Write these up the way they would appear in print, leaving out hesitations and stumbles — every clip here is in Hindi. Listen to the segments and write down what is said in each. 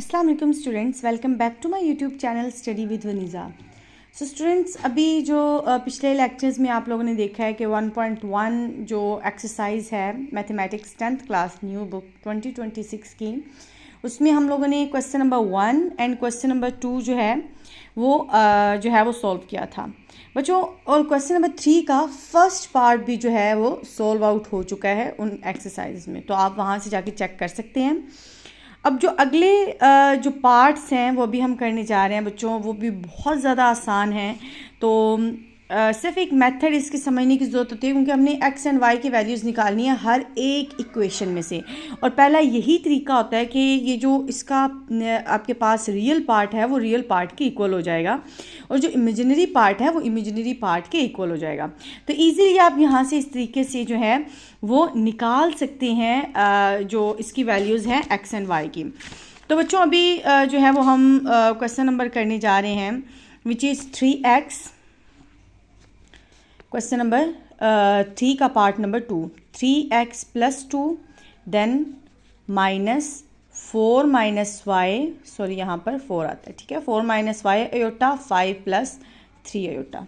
अस्सलाम वालेकुम students, welcome back to my YouTube channel study with Vaneeza. So students, अभी जो पिछले लेक्चर्स में आप लोगों ने देखा है कि 1.1 जो एक्सरसाइज है mathematics 10th class new book 2026 की, उसमें हम लोगों ने question number 1 and question number 2 जो है वो सॉल्व किया था बच्चों। और क्वेश्चन नंबर 3 का फर्स्ट पार्ट भी जो है वो सॉल्व आउट हो चुका है उन एक्सरसाइज में, तो आप वहाँ से जाके चेक कर सकते हैं। अब जो अगले जो पार्ट्स हैं वो भी हम करने जा रहे हैं बच्चों, वो भी बहुत ज़्यादा आसान हैं। तो सिर्फ एक मेथड इसकी समझने की ज़रूरत होती है, क्योंकि हमने एक्स एंड वाई की वैल्यूज़ निकालनी है हर एक इक्वेशन में से। और पहला यही तरीका होता है कि ये जो इसका आपके पास रियल पार्ट है वो रियल पार्ट के इक्वल हो जाएगा, और जो इमेजिनरी पार्ट है वो इमेजिनरी पार्ट के इक्वल हो जाएगा। तो ईज़िली आप यहाँ से इस तरीके से जो है वो निकाल सकते हैं जो इसकी वैल्यूज़ हैं एक्स एंड वाई की। तो बच्चों अभी जो है वो हम क्वेश्चन नंबर करने जा रहे हैं, which is 3x। Question number 3 का part number 2, 3x + 2 then -4 - y, sorry यहाँ पर 4 आता है, ठीक है, 4 - y अयोटा 5 + 3 अयोटा।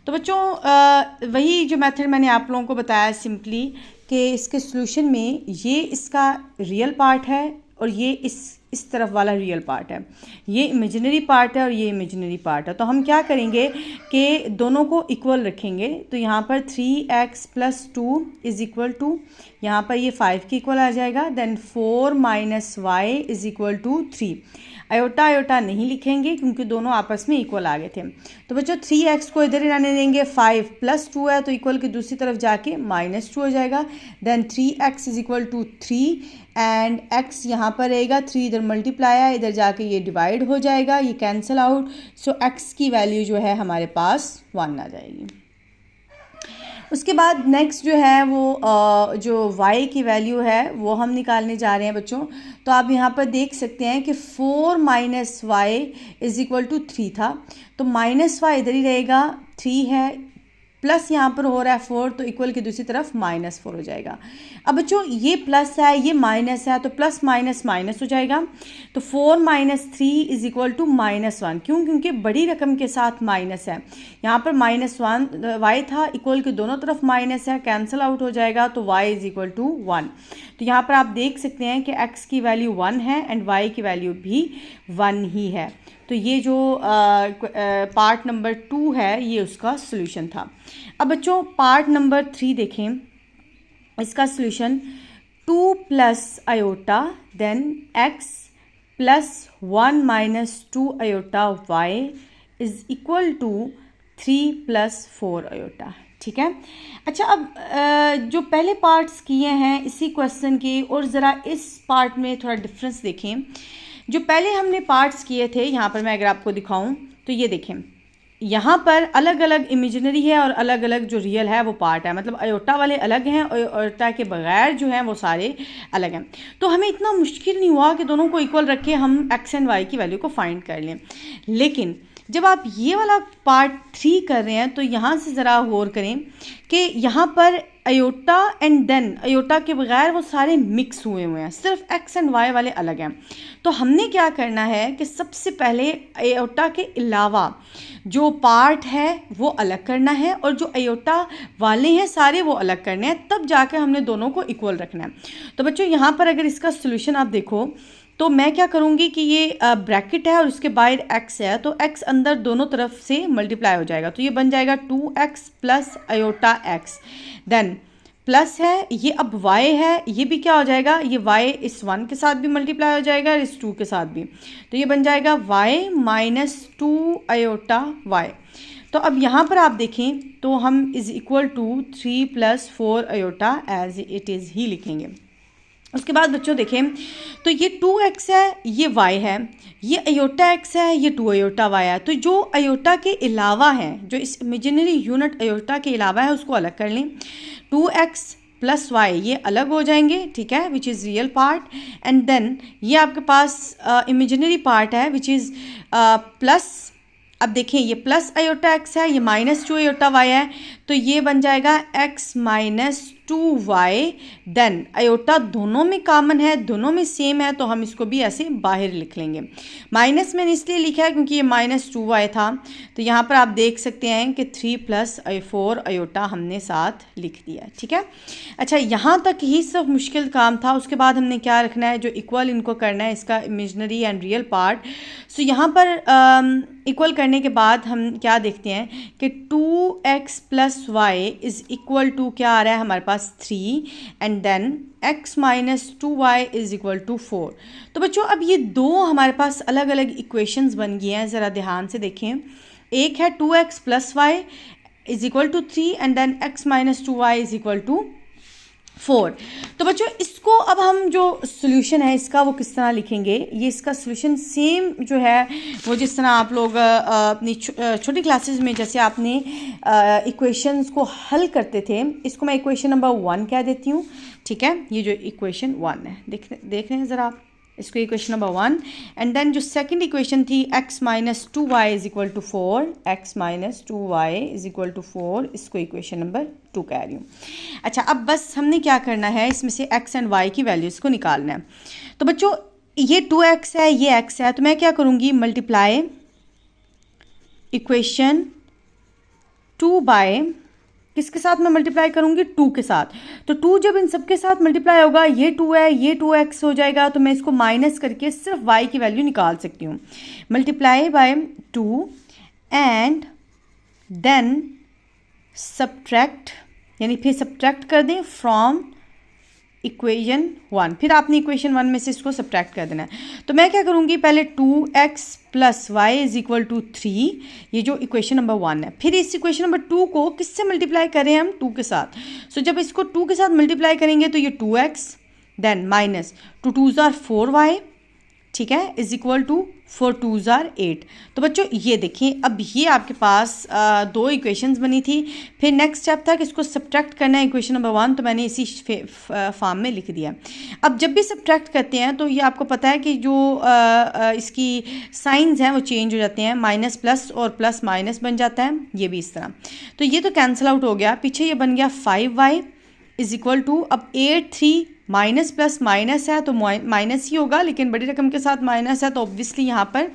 तो बच्चों वही जो मेथड मैंने आप लोगों को बताया सिंपली कि इसके सॉल्यूशन में ये इसका रियल पार्ट है और ये इस तरफ वाला रियल पार्ट है, ये इमेजिनरी पार्ट है और ये इमेजिनरी पार्ट है। तो हम क्या करेंगे कि दोनों को इक्वल रखेंगे। तो यहाँ पर 3x + 2 = यहाँ पर ये 5 के इक्वल आ जाएगा। Then 4 - y = 3। अयोटा अयोटा नहीं लिखेंगे क्योंकि दोनों आपस में इक्वल आ गए थे। तो बच्चों 3x को इधर ही रहने देंगे, 5 + 2 है तो इक्वल की दूसरी तरफ जाके -2 हो जाएगा। देन 3x = 3 एंड x यहाँ पर रहेगा, 3 इधर मल्टीप्लाई है, इधर जाके ये डिवाइड हो जाएगा, ये कैंसिल आउट। सो x की वैल्यू जो है हमारे पास 1 आ जाएगी। उसके बाद नेक्स्ट जो है वो जो y की वैल्यू है वो हम निकालने जा रहे हैं बच्चों। तो आप यहाँ पर देख सकते हैं कि 4 - y = 3 था, तो -y इधर ही रहेगा, 3 है प्लस यहाँ पर हो रहा है 4, तो इक्वल की दूसरी तरफ -4 हो जाएगा। अब बच्चों ये प्लस है ये माइनस है, तो प्लस माइनस माइनस हो जाएगा। तो 4 - 3 = -1, क्यों? क्योंकि बड़ी रकम के साथ माइनस है। यहाँ पर -1 y था, इक्वल के दोनों तरफ माइनस है, कैंसिल आउट हो जाएगा, तो y = 1। तो यहाँ पर आप देख सकते हैं कि x की वैल्यू 1 है एंड y की वैल्यू भी 1 ही है। तो ये जो पार्ट नंबर 2 है ये उसका सॉल्यूशन था। अब बच्चों पार्ट नंबर 3 देखें, इसका solution 2 + iota then x + 1 - 2 iota y = 3 + 4 iota, ठीक है। अच्छा, अब जो पहले पार्ट्स किए हैं इसी क्वेश्चन के, और ज़रा इस पार्ट में थोड़ा डिफरेंस देखें। जो पहले हमने पार्ट्स किए थे, यहाँ पर मैं अगर आपको दिखाऊं तो ये देखें, यहाँ पर अलग अलग इमेजिनरी है और अलग अलग जो रियल है वो पार्ट है, मतलब अयोटा वाले अलग हैं और अयोटा के बगैर जो हैं वो सारे अलग हैं। तो हमें इतना मुश्किल नहीं हुआ कि दोनों को इक्वल रख के हम एक्स एंड वाई की वैल्यू को फाइंड कर लें। लेकिन जब आप ये वाला पार्ट 3 कर रहे हैं तो यहाँ से ज़रा गौर करें कि यहाँ पर अयोटा एंड देन अयोटा के बगैर वो सारे मिक्स हुए हैं, सिर्फ एक्स एंड वाई वाले अलग हैं। तो हमने क्या करना है कि सबसे पहले अयोटा के अलावा जो पार्ट है वो अलग करना है और जो अयोटा वाले हैं सारे वो अलग करने हैं, तब जाकर हमने दोनों को इक्वल रखना है। तो बच्चों यहाँ पर अगर इसका सॉल्यूशन आप देखो तो मैं क्या करूँगी कि ये ब्रैकेट है और उसके बाहर x है, तो x अंदर दोनों तरफ से मल्टीप्लाई हो जाएगा, तो ये बन जाएगा 2x + aorta x। Then plus है, ये अब y है, ये भी क्या हो जाएगा, ये y इस 1 के साथ भी मल्टीप्लाई हो जाएगा और इस 2 के साथ भी, तो ये बन जाएगा y - 2 अयोटा y। तो अब यहाँ पर आप देखें तो हम = 3 + 4 अयोटा एज इट इज़ ही लिखेंगे। उसके बाद बच्चों देखें तो ये 2x है, ये y है, ये अयोटा x है, ये 2 अयोटा y है। तो जो अयोटा के अलावा है, जो इस इमेजिनरी यूनिट अयोटा के अलावा है उसको अलग कर लें। 2x + y ये अलग हो जाएंगे, ठीक है, which is real part. And then ये आपके पास इमेजिनरी पार्ट है विच इज़ प्लस। अब देखें ये प्लस अयोटा x है, ये -2 अयोटा y है, तो ये बन जाएगा x - 2y, देन अयोटा दोनों में कॉमन है, दोनों में सेम है, तो हम इसको भी ऐसे बाहर लिख लेंगे। माइनस मैंने इसलिए लिखा है क्योंकि ये -2y था, तो यहाँ पर आप देख सकते हैं कि 3 + 4 अयोटा हमने साथ लिख दिया। ठीक है, अच्छा यहाँ तक ही सब मुश्किल काम था। उसके बाद हमने क्या रखना है, जो इक्वल इनको करना है, इसका इमेजिनरी एंड रियल पार्ट। सो यहाँ पर इक्वल करने के बाद हम क्या देखते हैं कि 2x + y is equal to क्या आ रहा है हमारे पास 3, and then x - 2y is equal to 4। तो बच्चों अब ये दो हमारे पास अलग अलग इक्वेशंस बन गई हैं, ज़रा ध्यान से देखें। एक है 2x + y is equal to 3 and then x - 2y is equal to 4। तो बच्चों इसको अब हम जो सोल्यूशन है इसका वो किस तरह लिखेंगे, ये इसका सोल्यूशन सेम जो है वो जिस तरह आप लोग अपनी छोटी क्लासेस में जैसे आपने इक्वेशंस को हल करते थे, इसको मैं इक्वेशन नंबर 1 कह देती हूँ। ठीक है, ये जो इक्वेशन 1 है देख रहे हैं ज़रा आप, इसको इक्वेशन नंबर 1, एंड देन जो सेकंड इक्वेशन थी x - 2y is equal to 4, x - 2y is equal to 4, इसको इक्वेशन नंबर 2 कह रही हूँ। अच्छा अब बस हमने क्या करना है, इसमें से x एंड y की वैल्यूज़ को निकालना है। तो बच्चों ये 2x है, ये x है, तो मैं क्या करूँगी, मल्टीप्लाई इक्वेशन 2 बाय किसके साथ मैं मल्टीप्लाई करूँगी, 2 के साथ। तो 2 जब इन सब के साथ मल्टीप्लाई होगा, ये 2 है, ये 2x हो जाएगा, तो मैं इसको माइनस करके सिर्फ y की वैल्यू निकाल सकती हूँ। Multiply by 2 and then subtract, यानी फिर सब्ट्रैक्ट कर दें फ्रॉम इक्वेशन 1, फिर आपने इक्वेशन 1 में से इसको सब्ट्रैक्ट कर देना है। तो मैं क्या करूँगी, पहले 2x + y is equal to 3, ये जो इक्वेशन नंबर 1 है, फिर इस इक्वेशन नंबर 2 को किससे मल्टीप्लाई करें हम, 2 के साथ। सो जब इसको 2 के साथ मल्टीप्लाई करेंगे तो ये 2x देन माइनस 2 2 ज़ार 4y, ठीक है, इज़ इक्वल टू 4 2 ज़ार 8। तो बच्चों ये देखें, अब ये आपके पास दो इक्वेशंस बनी थी। फिर नेक्स्ट स्टेप था कि इसको सब्ट्रैक्ट करना है इक्वेशन नंबर 1, तो मैंने इसी फॉर्म में लिख दिया। अब जब भी सब्ट्रैक्ट करते हैं तो ये आपको पता है कि जो इसकी साइंस हैं वो चेंज हो जाते हैं, माइनस प्लस और प्लस माइनस बन जाता है, ये भी इस तरह। तो ये तो कैंसिल आउट हो गया, पीछे ये बन गया 5y इज़ इक्वल टू, अब 8 3 माइनस प्लस माइनस है तो माइनस ही होगा, लेकिन बड़ी रकम के साथ माइनस है तो ऑब्वियसली यहाँ पर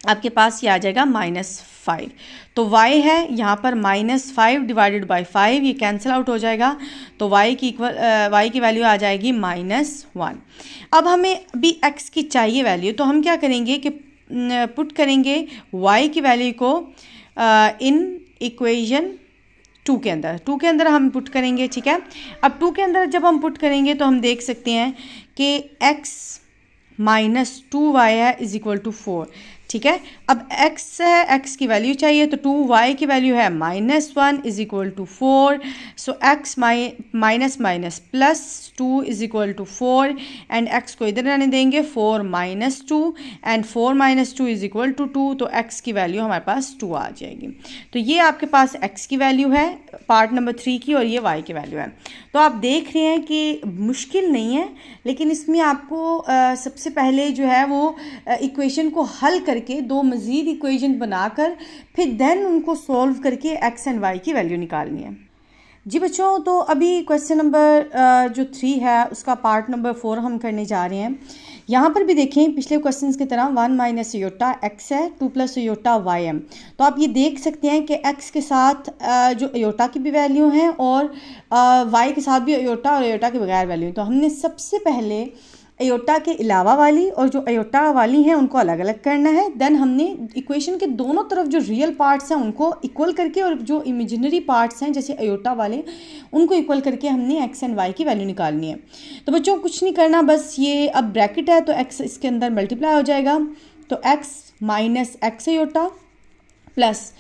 आपके पास ये आ जाएगा -5। तो y है यहाँ पर -5 डिवाइडेड बाय 5, ये कैंसिल आउट हो जाएगा, तो y की वैल्यू आ जाएगी -1। अब हमें अभी x की चाहिए वैल्यू, तो हम क्या करेंगे कि पुट करेंगे y की वैल्यू को इन इक्वेशन 2 के अंदर, 2 के अंदर हम पुट करेंगे। ठीक है, अब 2 के अंदर जब हम पुट करेंगे तो हम देख सकते हैं कि x - 2y है इज़ इक्वल टू 4। ठीक है, अब x है, x की वैल्यू चाहिए, तो 2y की वैल्यू है -1 is equal to 4। So x minus minus plus 2 is equal to 4, and x को इधर आने देंगे, 4 - 2 एंड 4 - 2 इज़ इक्वल टू 2, तो x की वैल्यू हमारे पास 2 आ जाएगी। तो ये आपके पास x की वैल्यू है पार्ट नंबर 3 की, और ये y की वैल्यू है। तो आप देख रहे हैं कि मुश्किल नहीं है, लेकिन इसमें आपको सबसे पहले जो है वो इक्वेशन को हल करके दो मज़ीद इक्वेशन बनाकर फिर देन उनको सॉल्व करके x एंड y की वैल्यू निकालनी है। जी बच्चों, तो अभी क्वेश्चन नंबर जो 3 है उसका पार्ट नंबर 4 हम करने जा रहे हैं। यहाँ पर भी देखें पिछले क्वेश्चंस की तरह 1 - आयोटा x है, 2 + आयोटा y है। तो आप ये देख सकते हैं कि x के साथ जो आयोटा की भी वैल्यू हैं और y के साथ भी आयोटा और आयोटा के बगैर वैल्यू। तो हमने सबसे पहले आयोटा के अलावा वाली और जो आयोटा वाली हैं उनको अलग अलग करना है। देन हमने इक्वेशन के दोनों तरफ जो रियल पार्ट्स हैं उनको इक्वल करके, और जो इमेजिनरी पार्ट्स हैं जैसे आयोटा वाले उनको इक्वल करके हमने x एंड y की वैल्यू निकालनी है। तो बच्चों कुछ नहीं करना, बस ये अब ब्रैकेट है तो x इसके अंदर मल्टीप्लाई हो जाएगा, तो x - x iota plus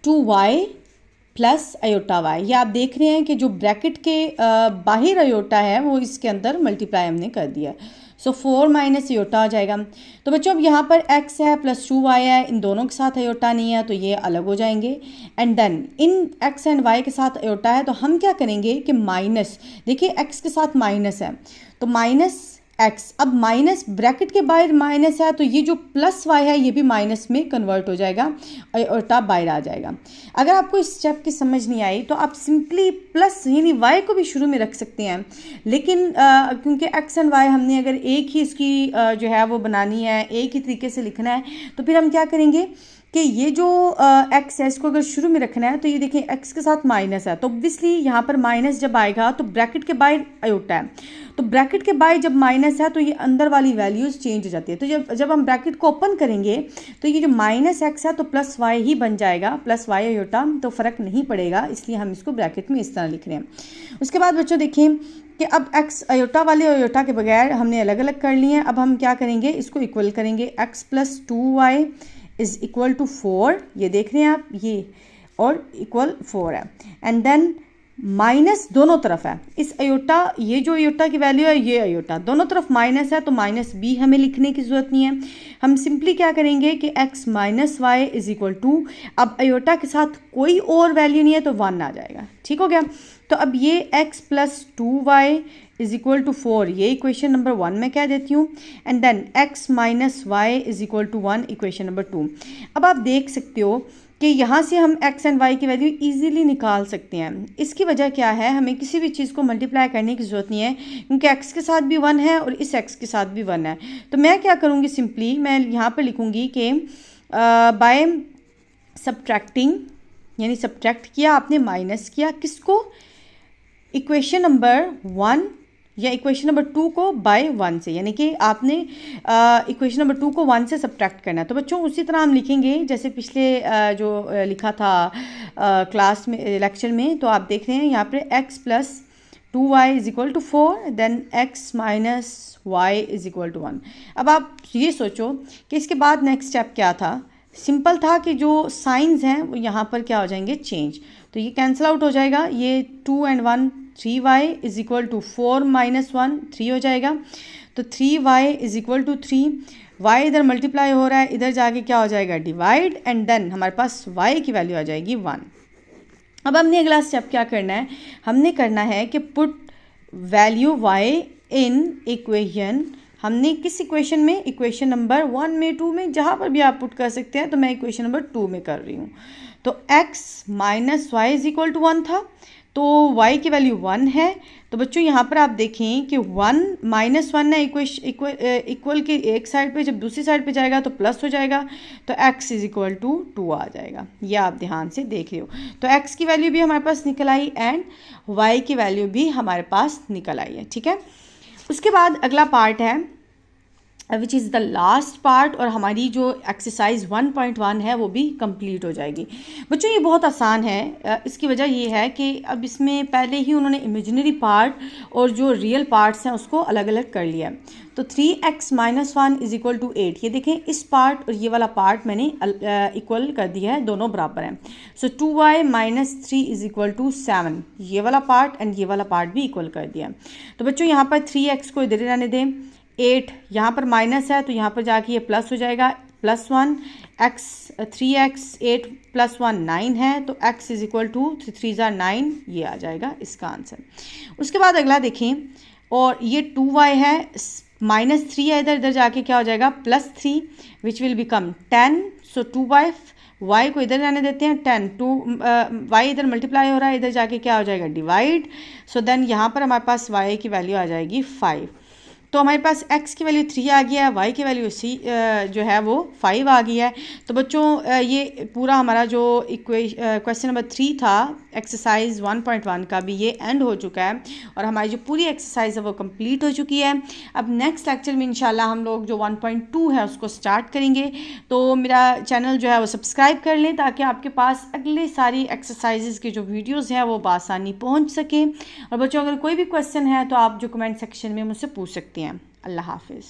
2y plus iota y। ये आप देख रहे हैं कि जो ब्रैकेट के बाहर आयोटा है वो इसके अंदर मल्टीप्लाई हमने कर दिया। सो 4 - आयोटा आ जाएगा। तो बच्चों अब यहाँ पर x है प्लस 2y है, इन दोनों के साथ आयोटा नहीं है तो ये अलग हो जाएंगे। And then in x and y के साथ आयोटा है, तो हम क्या करेंगे कि माइनस, देखिए x के साथ माइनस है तो माइनस एक्स। अब माइनस ब्रैकेट के बाहर माइनस है तो ये जो प्लस वाई है ये भी माइनस में कन्वर्ट हो जाएगा और टॉप बाहर आ जाएगा। अगर आपको इस स्टेप की समझ नहीं आई तो आप सिंपली प्लस यानी वाई को भी शुरू में रख सकते हैं, लेकिन क्योंकि एक्स एंड वाई हमने अगर एक ही इसकी जो है वो बनानी है, एक ही तरीके से लिखना है, तो फिर हम क्या करेंगे कि ये जो एक्स है इसको अगर शुरू में रखना है तो ये देखें एक्स के साथ माइनस है, तो ऑब्वियसली यहाँ पर माइनस जब आएगा तो ब्रैकेट के बाहर आयोटा है, तो ब्रैकेट के बाहर जब माइनस है तो ये अंदर वाली वैल्यूज़ चेंज हो जाती है। तो जब हम ब्रैकेट को ओपन करेंगे तो ये जो माइनस एक्स है तो प्लस वाई ही बन जाएगा, प्लस वाई आयोटा, तो फ़र्क नहीं पड़ेगा, इसलिए हम इसको ब्रैकेट में इस तरह लिख रहे हैं। उसके बाद बच्चों देखें कि अब एक्स आयोटा वाले आयोटा के बगैर हमने अलग अलग कर लिए हैं। अब हम क्या करेंगे, इसको इक्वल करेंगे, x plus 2y is equal to 4, ये देख रहे हैं आप, ये और इक्वल 4 है, एंड देन माइनस दोनों तरफ है, इस आयोटा, ये जो आयोटा की वैल्यू है ये आयोटा दोनों तरफ माइनस है, तो माइनस बी हमें लिखने की ज़रूरत नहीं है। हम सिंपली क्या करेंगे कि x minus y is equal to, अब आयोटा के साथ कोई और वैल्यू नहीं है तो 1 आ जाएगा, ठीक हो गया। तो अब ये x plus 2y is equal to 4, ये इक्वेशन नंबर 1 में कह देती हूँ, and then x minus y is equal to 1, equation number 2। अब आप देख सकते हो कि यहाँ से हम x एंड y की वैल्यू इजीली निकाल सकते हैं। इसकी वजह क्या है, हमें किसी भी चीज़ को मल्टीप्लाई करने की ज़रूरत नहीं है, क्योंकि x के साथ भी 1 है और इस x के साथ भी 1 है। तो मैं क्या करूँगी, सिंपली मैं यहाँ पर लिखूँगी कि बाय सब्ट्रैक्टिंग, यानी सब्ट्रैक्ट किया आपने, माइनस किया किसको, इक्वेशन नंबर 1 या इक्वेशन नंबर 2 को बाय 1 से, यानी कि आपने इक्वेशन नंबर 2 को 1 से सब्ट्रैक्ट करना है। तो बच्चों उसी तरह हम लिखेंगे जैसे पिछले जो लिखा था क्लास में, लेक्चर में। तो आप देख रहे हैं यहाँ पे x plus 2y is equal to 4, then x minus y is equal to 1। अब आप ये सोचो कि इसके बाद नेक्स्ट स्टेप क्या था, सिंपल था कि जो साइंस हैं वो यहाँ पर क्या हो जाएंगे, चेंज, तो ये कैंसिल आउट हो जाएगा, ये 2 and 1 3y is equal to 4 minus 1 3 हो जाएगा, तो 3y is equal to 3, y इधर मल्टीप्लाई हो रहा है, इधर जाके क्या हो जाएगा, डिवाइड, एंड देन हमारे पास y की वैल्यू आ जाएगी 1। अब हमने अगला स्टेप क्या करना है, हमने करना है कि put value y in equation, हमने किस इक्वेशन में, इक्वेशन नंबर 1 में, 2 में, जहाँ पर भी आप पुट कर सकते हैं, तो मैं इक्वेशन नंबर 2 में कर रही हूँ। तो x minus y is equal to 1 था, तो y की वैल्यू 1 है, तो बच्चों यहाँ पर आप देखें कि 1 माइनस 1 है, इक्वल के एक साइड पे, जब दूसरी साइड पे जाएगा तो प्लस हो जाएगा, तो x इज इक्वल टू 2 आ जाएगा, ये आप ध्यान से देख रहे हो। तो x की वैल्यू भी हमारे पास निकल आई एंड y की वैल्यू भी हमारे पास निकल आई है, ठीक है। उसके बाद अगला पार्ट है which is the last part, और हमारी जो एक्सरसाइज 1.1 है वो भी कंप्लीट हो जाएगी। बच्चों ये बहुत आसान है, इसकी वजह ये है कि अब इसमें पहले ही उन्होंने इमेजिनरी पार्ट और जो रियल पार्ट्स हैं उसको अलग अलग कर लिया है। तो 3x minus 1 is equal to 8, ये देखें इस पार्ट और ये वाला पार्ट मैंने इक्वल कर दिया है, दोनों बराबर हैं। So 2y minus 3 is equal to 7, ये वाला पार्ट एंड ये वाला पार्ट भी इक्वल कर दिया। तो बच्चों यहाँ पर 3x को इधर रहने दें, 8 यहाँ पर माइनस है तो यहाँ पर जाके ये प्लस हो जाएगा, प्लस 1, x 3x 8 प्लस 1 9 है, तो x इज इक्वल टू 3 ज़ा 9, ये आ जाएगा इसका आंसर। उसके बाद अगला देखें, और ये 2y है, माइनस 3 है, इधर जाके क्या हो जाएगा, plus 3 which will become 10, so 2y, y को इधर रहने देते हैं 10, 2 y इधर मल्टीप्लाई हो रहा है, इधर जाके क्या हो जाएगा, डिवाइड, सो देन यहाँ पर हमारे पास y की वैल्यू आ जाएगी 5। तो हमारे पास x की वैल्यू 3 आ गया है, y की वैल्यू जो है वो 5 आ गई है। तो बच्चों ये पूरा हमारा जो क्वेश्चन नंबर 3 था एक्सरसाइज 1.1 का भी ये एंड हो चुका है, और हमारी जो पूरी एक्सरसाइज है वो कंप्लीट हो चुकी है। अब नेक्स्ट लेक्चर में इंशाल्लाह हम लोग जो 1.2 है उसको स्टार्ट करेंगे। तो मेरा चैनल जो है वो सब्सक्राइब कर लें ताकि आपके पास अगले सारी एक्सरसाइजेज़ के जो वीडियोज़ हैं वो बआसानी पहुँच सकें। और बच्चों अगर कोई भी क्वेश्चन है तो आप जो कमेंट सेक्शन में मुझसे पूछ सकते हैं। अल्लाह हाफिज़।